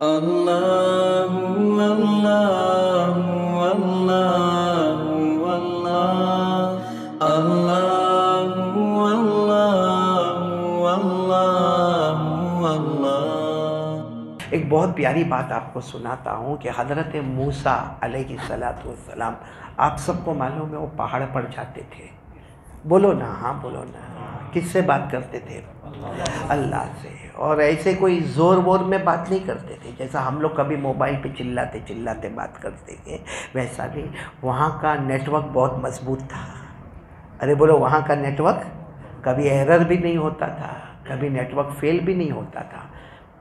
اللہ اللہ اللہ اللہ اللہ اللہ اللہ۔ ایک بہت پیاری بات آپ کو سناتا ہوں کہ حضرت موسیٰ علیہ السلام، آپ سب کو معلوم ہے وہ پہاڑ پر جاتے تھے، بولو نا، ہاں بولو نا، کس سے بات کرتے تھے؟ اللہ سے۔ اور ایسے کوئی زور وور میں بات نہیں کرتے تھے جیسا ہم لوگ کبھی موبائل پہ چلاتے چلاتے بات کرتے تھے، ویسا نہیں۔ وہاں کا نیٹ ورک بہت مضبوط تھا۔ ارے بولو، وہاں کا نیٹ ورک کبھی ایرر بھی نہیں ہوتا تھا، کبھی نیٹ ورک فیل بھی نہیں ہوتا تھا۔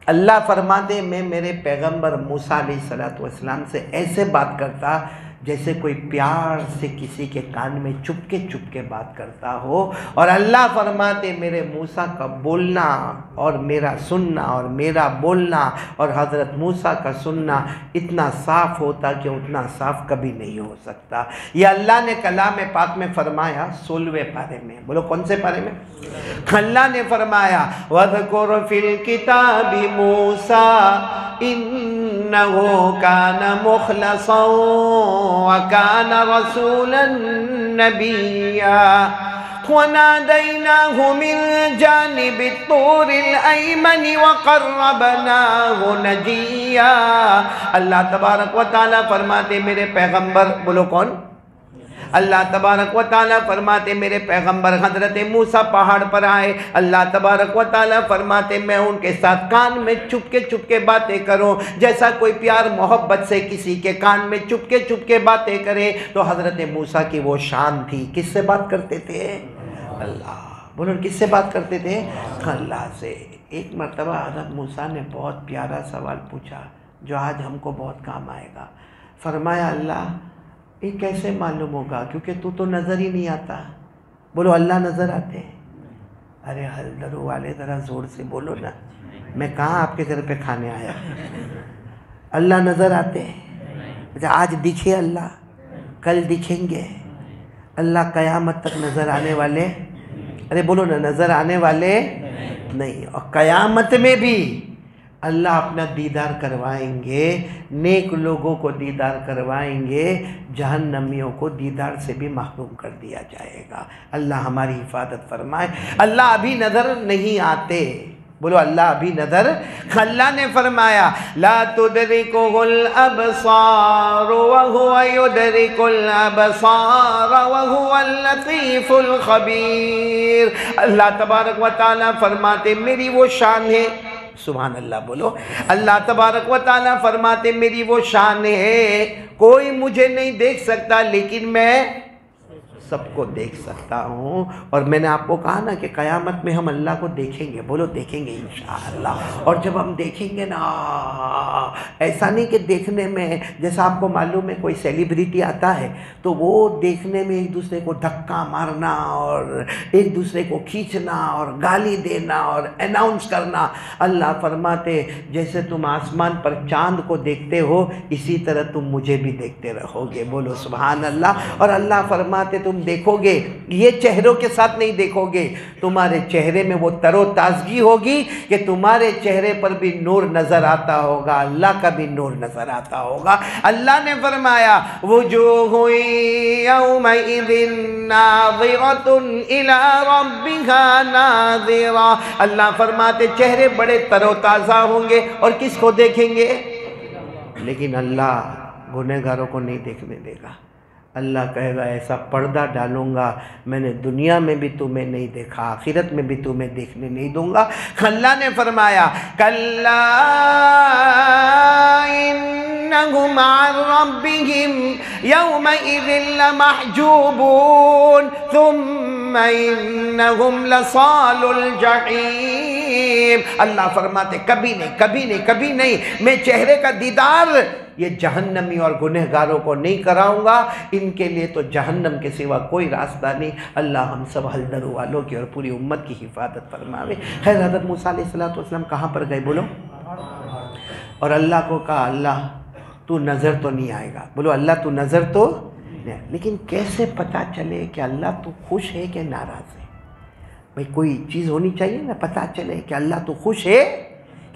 اللہ فرماتے میں میرے پیغمبر موسیٰ علیہ السلام سے ایسے بات کرتا جیسے کوئی پیار سے کسی کے کان میں چپ کے بات کرتا ہو، اور اللہ فرماتے میرے موسیٰ کا بولنا اور میرا سننا اور میرا بولنا اور حضرت موسیٰ کا سننا اتنا صاف ہوتا کہ اتنا صاف کبھی نہیں ہو سکتا۔ یہ اللہ نے کلام پاک میں فرمایا 16ویں پارے میں، بولو کون سے پارے میں؟ اللہ نے فرمایا وَذْكُرْ فِي الْكِتَابِ مُوسَىٰ إِنَّهُ كَانَ مُخْلَصًا وَكَانَ رَسُولًا نَبِيًّا وَنَادَيْنَاهُ مِنْ جَانِبِ الطُّورِ الْأَيْمَنِ وَقَرَّبْنَاهُ نَجِيًّا۔ اللہ تبارک و تعالیٰ فرماتے میرے پیغمبر، بولو کون؟ اللہ تبارک و تعالیٰ فرماتے میرے پیغمبر حضرت موسیٰ پہاڑ پر آئے، اللہ تبارک و تعالیٰ فرماتے میں ان کے ساتھ کان میں چپ کے باتیں کروں، جیسا کوئی پیار محبت سے کسی کے کان میں چپ کے باتیں کرے۔ تو حضرت موسیٰ کی وہ شان تھی، کس سے بات کرتے تھے؟ اللہ۔ بولو کس سے بات کرتے تھے؟ اللہ سے۔ ایک مرتبہ حضرت موسیٰ نے بہت پیارا سوال پوچھا جو آج ہم کو بہت کام آئے گا۔ فرمایا اللہ یہ کیسے معلوم ہوگا، کیونکہ تو نظر ہی نہیں آتا۔ بولو اللہ نظر آتے ہیں؟ ارے حلدرو والے ذرا زور سے بولو نا، میں کہاں آپ کے گھر پہ کھانے آیا؟ اللہ نظر آتے ہیں؟ اچھا آج دکھے اللہ، کل دکھیں گے اللہ؟ قیامت تک نظر آنے والے؟ ارے بولو نا، نظر آنے والے نہیں۔ اور قیامت میں بھی اللہ اپنا دیدار کروائیں گے، نیک لوگوں کو دیدار کروائیں گے، جہنمیوں کو دیدار سے بھی محروم کر دیا جائے گا۔ اللہ ہماری حفاظت فرمائے۔ اللہ ابھی نظر نہیں آتے، بولو اللہ ابھی نظر۔ اللہ نے فرمایا لا تدرکہ الابصار وہو یدرک الابصار وہو اللطیف الخبیر۔ اللہ تبارک و تعالیٰ فرماتے میری وہ شان ہے، سبحان اللہ بولو، اللہ تبارک و تعالیٰ فرماتے میری وہ شان ہے، کوئی مجھے نہیں دیکھ سکتا لیکن میں سب کو دیکھ سکتا ہوں۔ اور میں نے آپ کو کہا نا کہ قیامت میں ہم اللہ کو دیکھیں گے، بولو دیکھیں گے انشاءاللہ۔ اور جب ہم دیکھیں گے نا، ایسا نہیں کہ دیکھنے میں جیسا آپ کو معلوم ہے کوئی سیلیبریٹی آتا ہے تو وہ دیکھنے میں ایک دوسرے کو دھکا مارنا اور ایک دوسرے کو کھینچنا اور گالی دینا اور اناؤنس کرنا۔ اللہ فرماتے جیسے تم آسمان پر چاند کو دیکھتے ہو اسی طرح تم مجھے بھی دیکھتے رہو گے، بولو سبحان اللہ۔ اور اللہ فرماتے تم دیکھو گے، یہ چہروں کے ساتھ نہیں دیکھو گے، تمہارے چہرے میں وہ تر و تازگی ہوگی کہ تمہارے چہرے پر بھی نور نظر آتا ہوگا، اللہ کا بھی نور نظر آتا ہوگا۔ اللہ نے فرمایا وجوہ یومئذ ناظرۃ الی ربها ناظرہ۔ اللہ فرماتے چہرے بڑے تر و تازہ ہوں گے، اور کس کو دیکھیں گے؟ لیکن اللہ گنہگاروں کو نہیں دیکھنے دے گا۔ اللہ کہے گا ایسا پردہ ڈالوں گا، میں نے دنیا میں بھی تمہیں نہیں دیکھا، آخرت میں بھی تمہیں دیکھنے نہیں دوں گا۔ اللہ نے فرمایا کلا انہم عن ربہم یومئذ لمحجوبون ثم انہم لصال الجحیم۔ اللہ فرماتے کبھی نہیں میں چہرے کا دیدار یہ جہنمی اور گنہگاروں کو نہیں کراؤں گا، ان کے لیے تو جہنم کے سوا کوئی راستہ نہیں۔ اللہ ہم سب حلدرو والوں کی اور پوری امت کی حفاظت فرماوے۔ خیر حضرت موسیٰ علیہ السلام کہاں پر گئے بولو؟ اور اللہ کو کہا اللہ تو نظر تو نہیں آئے گا، بولو اللہ تو نظر تو نہیں۔ لیکن کیسے پتہ چلے کہ اللہ تو خوش ہے کہ ناراض ہے؟ بھئی کوئی چیز ہونی چاہیے نا، پتہ چلے کہ اللہ تو خوش ہے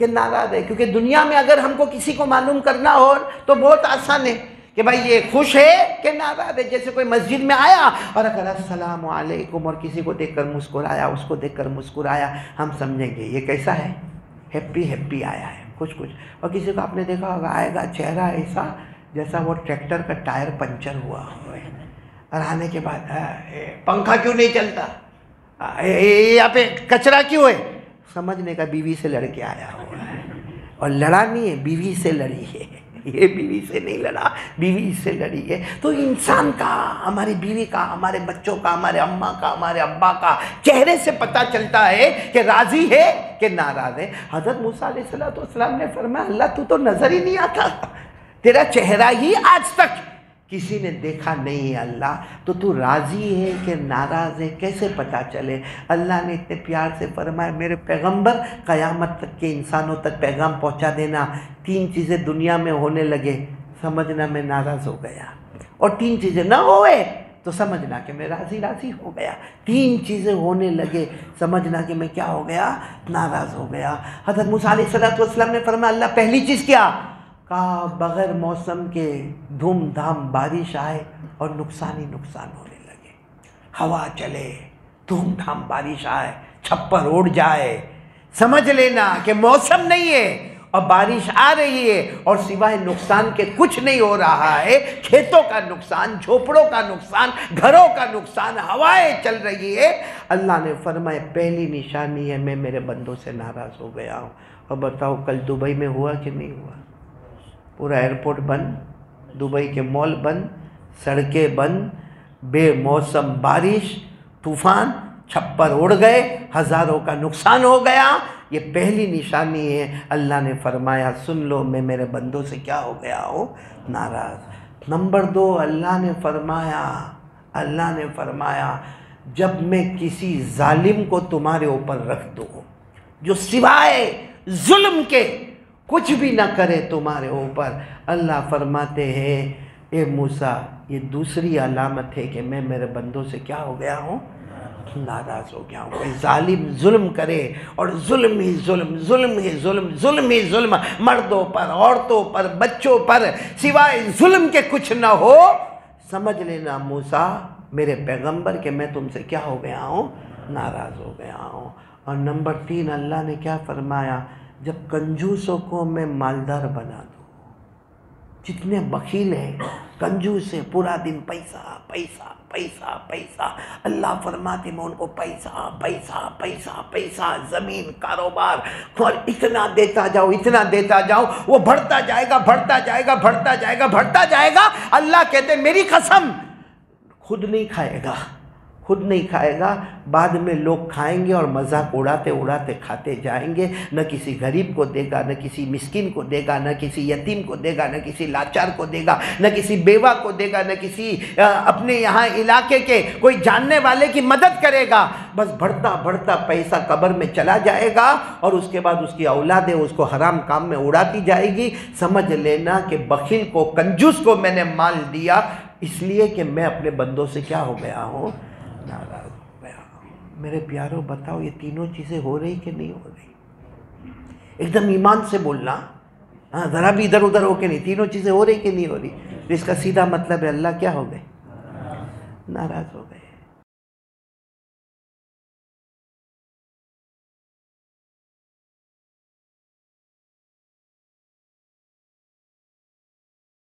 کہ ناراض ہے. کیونکہ دنیا میں اگر ہم کو کسی کو معلوم کرنا ہو تو بہت آسان ہے کہ بھائی یہ خوش ہے کہ ناراض ہے. جیسے کوئی مسجد میں آیا اور اگر السلام علیکم اور کسی کو دیکھ کر مسکرایا، اس کو دیکھ کر مسکرایا، ہم سمجھیں گے یہ کیسا ہے، ہیپی آیا ہے، خوش. اور کسی کو آپ نے دیکھا ہوگا آئے گا چہرہ ایسا جیسا وہ ٹریکٹر کا ٹائر پنچر ہوا ہے، اور آنے کے بعد پنکھا کیوں نہیں چلتا، یہاں پہ کچرا کیوں ہے، سمجھنے کا بیوی سے لڑ کے آیا ہوا ہے. اور لڑا نہیں ہے، بیوی سے لڑی ہے. یہ بیوی سے نہیں لڑا، بیوی سے لڑی ہے. تو انسان کا، ہماری بیوی کا، ہمارے بچوں کا، ہمارے اماں کا، ہمارے ابا کا چہرے سے پتہ چلتا ہے کہ راضی ہے کہ ناراض ہے. حضرت موسیٰ علیہ السلام نے فرمایا اللہ تو نظر ہی نہیں آتا، تیرا چہرہ ہی آج تک کسی نے دیکھا نہیں ہے اللہ، تو راضی ہے کہ ناراض ہے کیسے پتہ چلے. اللہ نے اتنے پیار سے فرمایا میرے پیغمبر قیامت تک کے انسانوں تک پیغام پہنچا دینا. 3 چیزیں دنیا میں ہونے لگے سمجھنا میں ناراض ہو گیا، اور 3 چیزیں نہ ہوئے تو سمجھنا کہ میں راضی ہو گیا. 3 چیزیں ہونے لگے سمجھنا کہ میں کیا ہو گیا، ناراض ہو گیا. حضرت موسیٰ علیہ السلام نے فرمایا اللہ پہلی چیز کیا، کہا بغیر موسم کے دھوم دھام بارش آئے اور نقصان ہی نقصان ہونے لگے. ہوا چلے، دھوم دھام بارش آئے، چھپر اڑ جائے، سمجھ لینا کہ موسم نہیں ہے اور بارش آ رہی ہے اور سوائے نقصان کے کچھ نہیں ہو رہا ہے. کھیتوں کا نقصان، جھوپڑوں کا نقصان، گھروں کا نقصان، ہوائیں چل رہی ہے. اللہ نے فرمایا پہلی نشانی ہے میں میرے بندوں سے ناراض ہو گیا ہوں. اور بتاؤ کل دبئی میں ہوا کہ نہیں ہوا؟ پورا ایئرپورٹ بند، دبئی کے مال بند، سڑکیں بند، بے موسم بارش، طوفان، چھپر اڑ گئے، ہزاروں کا نقصان ہو گیا. یہ پہلی نشانی ہے. اللہ نے فرمایا سن لو میں میرے بندوں سے کیا ہو گیا ہوں، ناراض. نمبر 2 اللہ نے فرمایا جب میں کسی ظالم کو تمہارے اوپر رکھ دوں جو سوائے ظلم کے کچھ بھی نہ کرے تمہارے اوپر، اللہ فرماتے ہیں اے موسیٰ یہ دوسری علامت ہے کہ میں میرے بندوں سے کیا ہو گیا ہوں، ناراض ہو گیا ہوں. کہ ظالم ظلم کرے اور ظلم ہی ظلم مردوں پر، عورتوں پر، بچوں پر، سوائے ظلم کے کچھ نہ ہو، سمجھ لینا موسیٰ میرے پیغمبر کہ میں تم سے کیا ہو گیا ہوں، ناراض ہو گیا ہوں. اور نمبر 3 اللہ نے کیا فرمایا جب کنجوسوں کو میں مالدار بنا دوں. جتنے بخیل ہیں، کنجوس ہیں، پورا دن پیسہ پیسہ پیسہ پیسہ، اللہ فرماتے میں ان کو پیسہ پیسہ پیسہ پیسہ، زمین، کاروبار، اور اتنا دیتا جاؤ وہ بڑھتا جائے گا. اللہ کہتے میری قسم خود نہیں کھائے گا، بعد میں لوگ کھائیں گے اور مذاق اڑاتے کھاتے جائیں گے. نہ کسی غریب کو دے گا، نہ کسی مسکین کو دے گا، نہ کسی یتیم کو دے گا، نہ کسی لاچار کو دے گا، نہ کسی بیوہ کو دے گا، نہ کسی اپنے یہاں علاقے کے کوئی جاننے والے کی مدد کرے گا. بس بڑھتا پیسہ قبر میں چلا جائے گا اور اس کے بعد اس کی اولادیں اس کو حرام کام میں اڑاتی جائے گی. سمجھ لینا کہ بخیل کو، کنجوس کو میں نے مال دیا اس لیے کہ میں اپنے بندوں سے کیا ہو گیا ہوں، ناراض ہو گیا. میرے پیاروں بتاؤ یہ تینوں چیزیں ہو رہی کہ نہیں ہو رہی؟ ایک دم ایمان سے بولنا، ذرا بھی ادھر ادھر ہو کے نہیں. تینوں چیزیں ہو رہی کہ نہیں ہو رہی؟ اس کا سیدھا مطلب ہے اللہ کیا ہو گئے، ناراض ہو گئے.